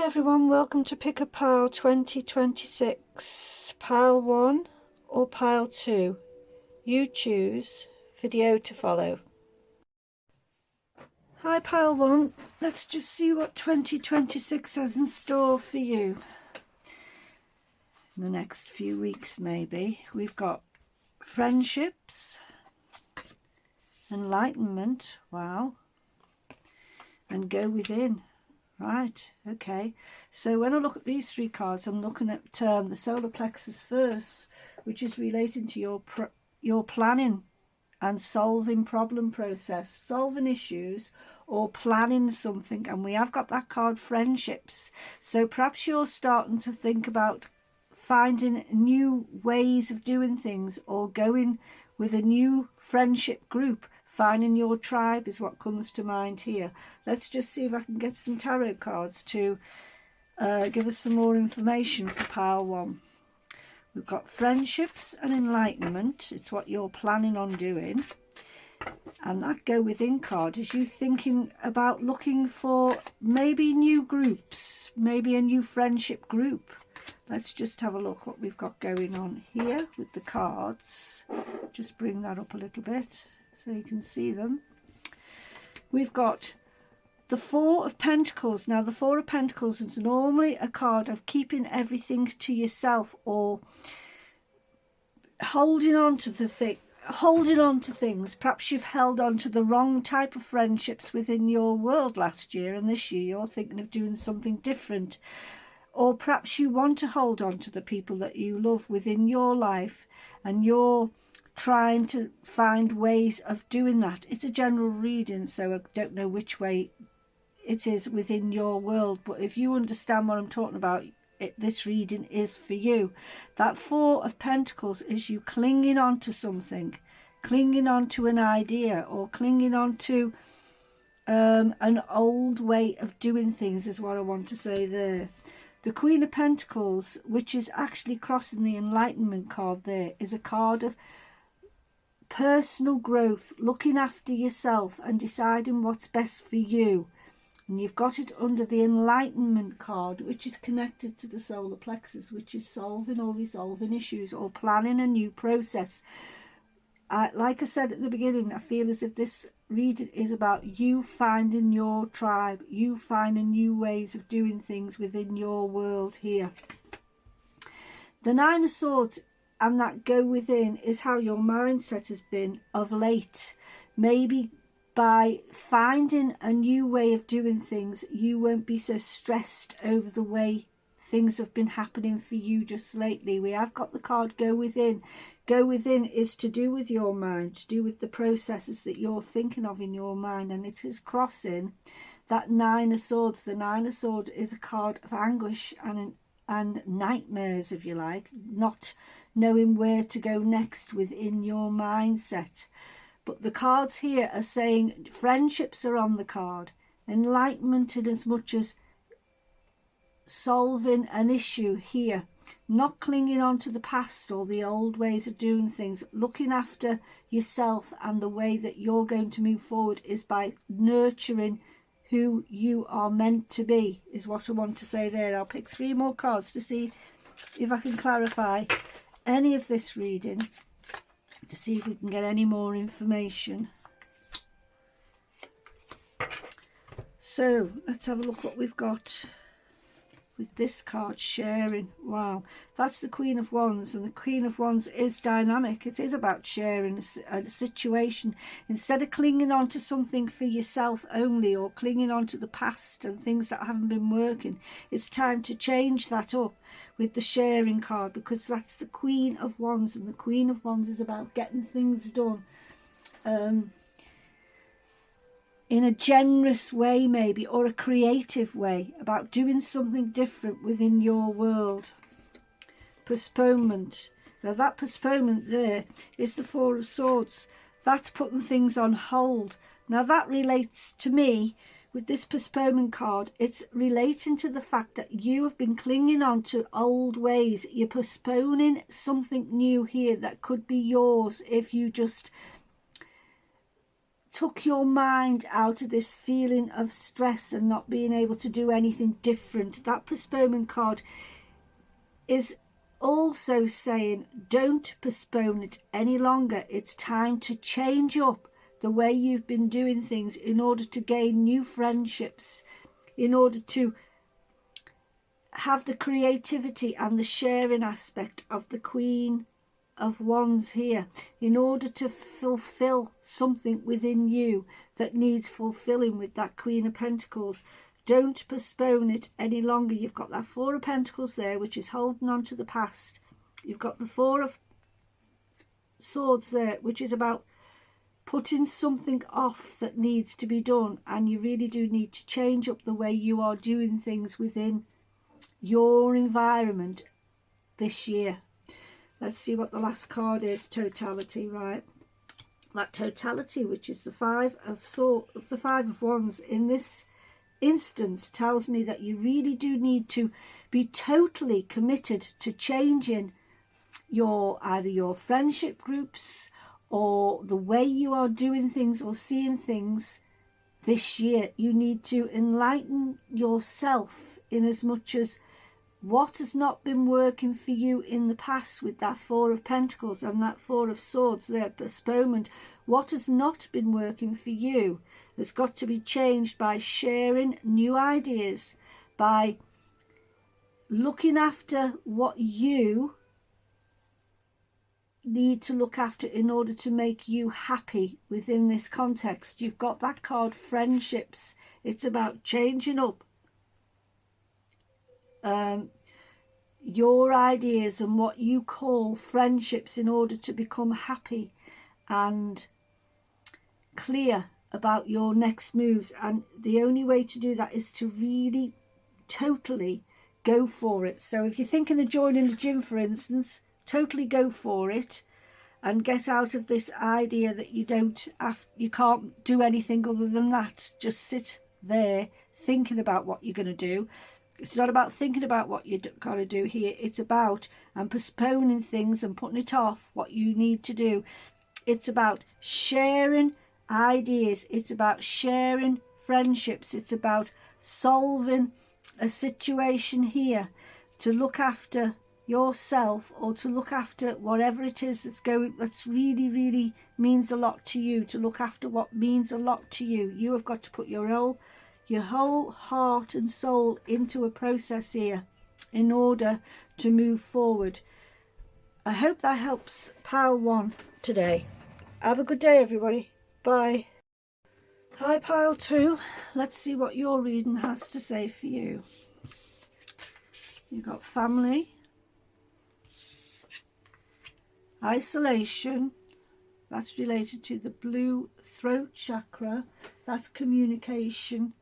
Hi everyone, welcome to Pick a Pile 2026. Pile 1 or Pile 2? You choose. Video to follow. Hi Pile 1, let's just see what 2026 has in store for you. In the next few weeks maybe. We've got friendships, enlightenment, wow, and go within. Right, okay. So when I look at these three cards, I'm looking at the solar plexus first, which is relating to your planning and solving problem process, solving issues or planning something. And we have got that card, friendships. So perhaps you're starting to think about finding new ways of doing things or going with a new friendship group. Finding your tribe is what comes to mind here. Let's just see if I can get some tarot cards to give us some more information for pile 1. We've got friendships and enlightenment. It's what you're planning on doing. And that go within card is you thinking about looking for maybe new groups, maybe a new friendship group. Let's just have a look what we've got going on here with the cards. Just bring that up a little bit so you can see them. We've got the Four of Pentacles. Now the Four of Pentacles is normally a card of keeping everything to yourself or holding on to things. Perhaps you've held on to the wrong type of friendships within your world last year, and this year you're thinking of doing something different. Or perhaps you want to hold on to the people that you love within your life, and you're trying to find ways of doing that. It's a general reading, so I don't know which way it is within your world, but if you understand what I'm talking about, this reading is for you. That Four of Pentacles is you clinging on to something, clinging on to an idea, or clinging on to an old way of doing things is what I want to say there. The Queen of Pentacles, which is actually crossing the Enlightenment card there, is a card of personal growth, looking after yourself and deciding what's best for you. And you've got it under the Enlightenment card, which is connected to the solar plexus, which is solving or resolving issues or planning a new process. Like I said at the beginning, I feel as if this reading is about you finding your tribe, you finding new ways of doing things within your world here. The Nine of Swords and that go within is how your mindset has been of late. Maybe by finding a new way of doing things, you won't be so stressed over the way things have been happening for you just lately. We have got the card go within. Go within is to do with your mind, to do with the processes that you're thinking of in your mind, and it is crossing that Nine of Swords. The Nine of Swords is a card of anguish and nightmares, if you like, not knowing where to go next within your mindset. But the cards here are saying friendships are on the card, enlightenment in as much as solving an issue here, not clinging on to the past or the old ways of doing things. Looking after yourself, and the way that you're going to move forward is by nurturing who you are meant to be, is what I want to say there. I'll pick 3 more cards to see if I can clarify any of this reading, to see if we can get any more information. So let's have a look what we've got with this card, sharing. Wow, that's the Queen of Wands, and the Queen of Wands is dynamic. It is about sharing a situation. Instead of clinging on to something for yourself only, or clinging on to the past and things that haven't been working, it's time to change that up with the sharing card, because that's the Queen of Wands, and the Queen of Wands is about getting things done in a generous way maybe, or a creative way, about doing something different within your world. Postponement. Now that postponement there is the Four of Swords. That's putting things on hold. Now that relates to me with this postponement card. It's relating to the fact that you have been clinging on to old ways. You're postponing something new here that could be yours if you just took your mind out of this feeling of stress and not being able to do anything different. That postponement card is also saying don't postpone it any longer. It's time to change up the way you've been doing things in order to gain new friendships, in order to have the creativity and the sharing aspect of the Queen of Wands here, in order to fulfill something within you that needs fulfilling with that Queen of Pentacles. Don't postpone it any longer. You've got that Four of Pentacles there, which is holding on to the past. You've got the Four of Swords there, which is about putting something off that needs to be done, and you really do need to change up the way you are doing things within your environment this year. Let's see what the last card is. Totality, right? That totality, which is the Five of Wands in this instance, tells me that you really do need to be totally committed to changing either your friendship groups or the way you are doing things or seeing things this year. You need to enlighten yourself in as much as what has not been working for you in the past with that Four of Pentacles and that Four of Swords there, postponement. What has not been working for you has got to be changed by sharing new ideas, by looking after what you need to look after in order to make you happy within this context. You've got that card, friendships. It's about changing up your ideas and what you call friendships in order to become happy and clear about your next moves. And the only way to do that is to really totally go for it. So if you're thinking of joining the gym, for instance, totally go for it and get out of this idea that you can't do anything other than that. Just sit there thinking about what you're going to do. It's not about thinking about what you're going to do here. It's about postponing things and putting it off, what you need to do. It's about sharing ideas. It's about sharing friendships. It's about solving a situation here to look after yourself or to look after whatever it is that's really, really means a lot to you, to look after what means a lot to you. You have got to put your whole heart and soul into a process here in order to move forward. I hope that helps Pile 1 today. Have a good day, everybody. Bye. Hi, Pile 2. Let's see what your reading has to say for you. You've got family, isolation. That's related to the blue throat chakra. That's communication.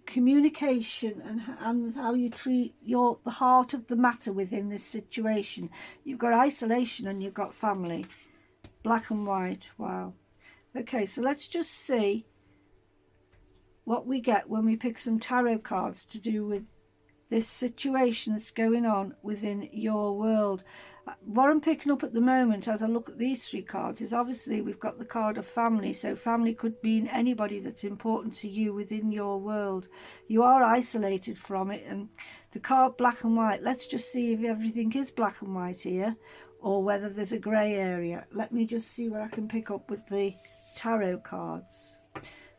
Communication and how you treat the heart of the matter within this situation. You've got isolation and you've got family. Black and white. Wow. Okay, so let's just see what we get when we pick some tarot cards to do with this situation that's going on within your world. What I'm picking up at the moment as I look at these three cards is obviously we've got the card of family. So family could mean anybody that's important to you within your world. You are isolated from it. And the card black and white, let's just see if everything is black and white here or whether there's a grey area. Let me just see what I can pick up with the tarot cards.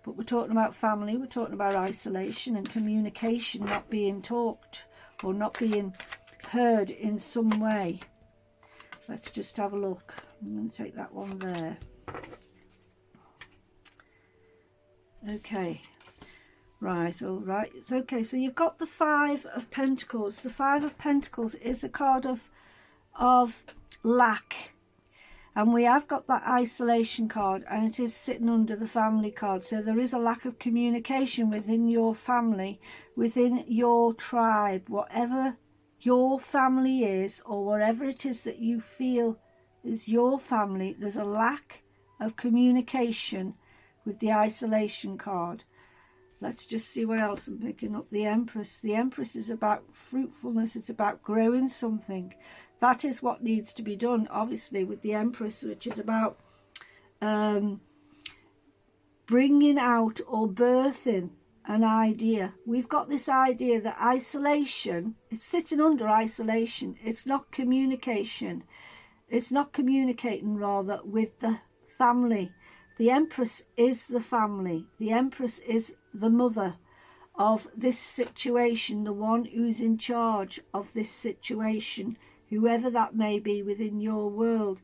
But we're talking about family, we're talking about isolation and communication not being talked or not being heard in some way. Let's just have a look. I'm going to take that one there. Okay. Right, all right. It's okay. So you've got the Five of Pentacles. The Five of Pentacles is a card of lack. And we have got that isolation card, and it is sitting under the family card. So there is a lack of communication within your family, within your tribe, whatever your family is, or whatever it is that you feel is your family. There's a lack of communication with the isolation card. Let's just see what else I'm picking up. The Empress. The Empress is about fruitfulness. It's about growing something. That is what needs to be done, obviously, with the Empress, which is about bringing out or birthing an idea. We've got this idea that isolation, it's sitting under isolation. It's not communication. It's not communicating, rather, with the family. The Empress is the family. The Empress is the mother of this situation, the one who's in charge of this situation, whoever that may be within your world.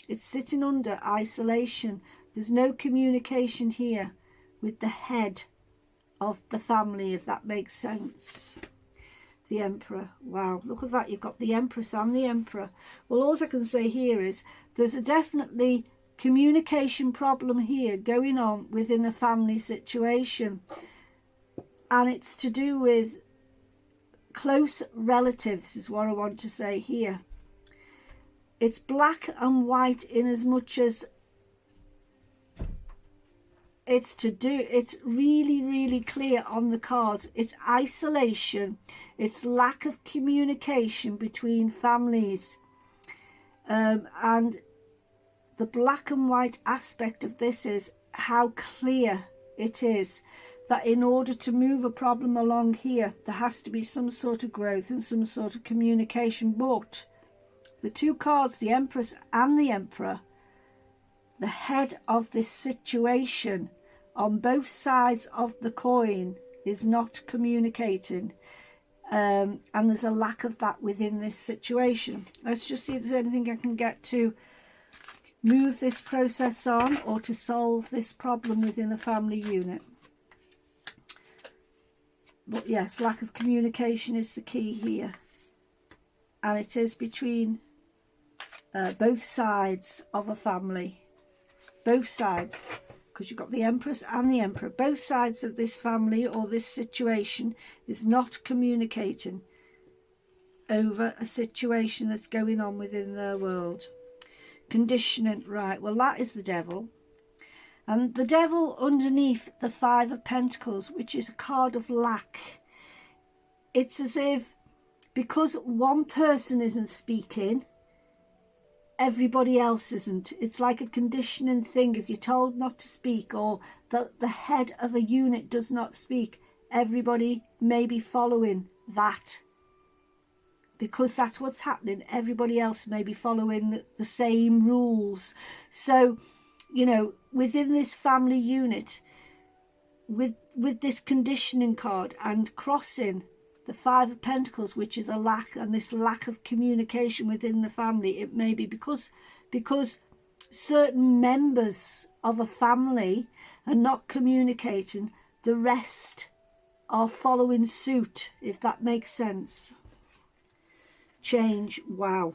It's sitting under isolation. There's no communication here with the head of the family, if that makes sense. The Emperor. Wow, look at that. You've got the Empress and the Emperor. Well, all I can say here is there's a definitely communication problem here going on within a family situation. And it's to do with close relatives, is what I want to say here. It's black and white in as much as it's really, really clear on the cards. It's isolation. It's lack of communication between families. And the black and white aspect of this is how clear it is that in order to move a problem along here, there has to be some sort of growth and some sort of communication. But the two cards, the Empress and the Emperor, the head of this situation on both sides of the coin is not communicating. And there's a lack of that within this situation. Let's just see if there's anything I can get to move this process on or to solve this problem within a family unit. But yes, lack of communication is the key here. And it is between both sides of a family. Both sides. Because you've got the Empress and the Emperor. Both sides of this family or this situation is not communicating over a situation that's going on within their world. Conditioning, right, well that is the Devil. And the Devil underneath the Five of Pentacles, which is a card of lack. It's as if because one person isn't speaking, everybody else isn't. It's like a conditioning thing. If you're told not to speak, or the head of a unit does not speak, everybody may be following that. Because that's what's happening. Everybody else may be following the same rules. So, you know, within this family unit, with this conditioning card and crossing the Five of Pentacles, which is a lack, and this lack of communication within the family, it may be because certain members of a family are not communicating, the rest are following suit, if that makes sense. Change, wow.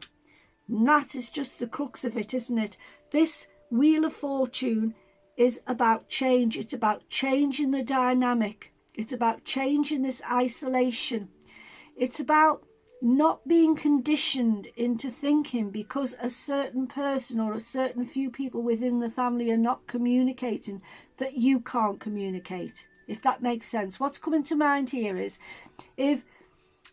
And that is just the crux of it, isn't it? This Wheel of Fortune is about change. It's about changing the dynamic. It's about changing this isolation. It's about not being conditioned into thinking because a certain person or a certain few people within the family are not communicating, that you can't communicate, if that makes sense. What's coming to mind here is if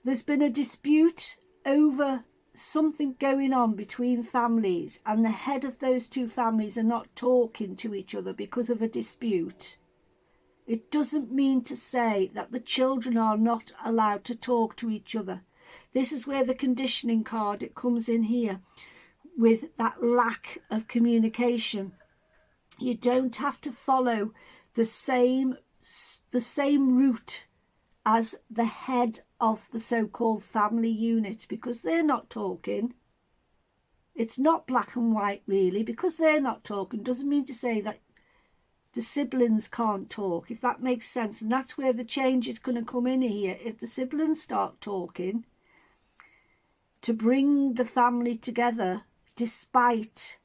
there's been a dispute over something going on between families and the head of those two families are not talking to each other because of a dispute, it doesn't mean to say that the children are not allowed to talk to each other. This is where the conditioning card, it comes in here with that lack of communication. You don't have to follow the same route as the head of the so-called family unit because they're not talking. It's not black and white really. Because they're not talking doesn't mean to say that the siblings can't talk, if that makes sense. And that's where the change is going to come in here. If the siblings start talking to bring the family together, despite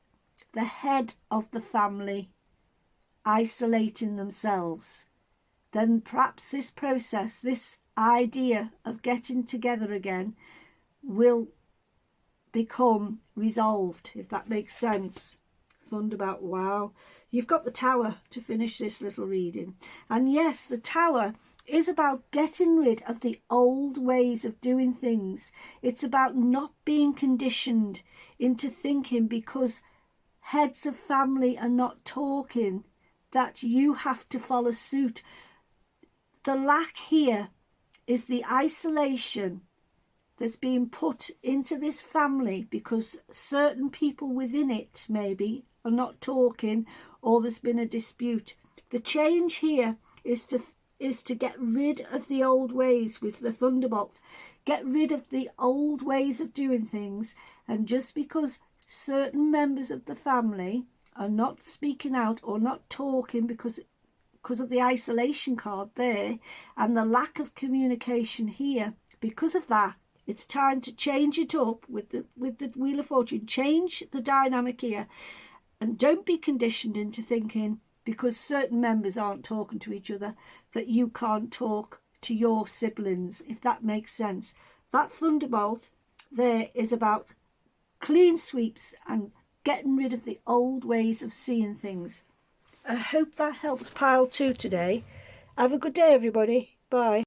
the head of the family isolating themselves, then perhaps this process, this idea of getting together again will become resolved, if that makes sense. Thunderbolt, wow. You've got the Tower to finish this little reading. And yes, the Tower is about getting rid of the old ways of doing things. It's about not being conditioned into thinking because heads of family are not talking, that you have to follow suit. The lack here is the isolation that's being put into this family because certain people within it maybe are not talking, or there's been a dispute. The change here is to get rid of the old ways with the thunderbolt. Get rid of the old ways of doing things, and just because certain members of the family are not speaking out or not talking because of the isolation card there and the lack of communication here, because of that, it's time to change it up with the Wheel of Fortune. Change the dynamic here, and don't be conditioned into thinking because certain members aren't talking to each other that you can't talk to your siblings, if that makes sense. That thunderbolt there is about clean sweeps and getting rid of the old ways of seeing things. I hope that helps pile 2 today. Have a good day, everybody. Bye.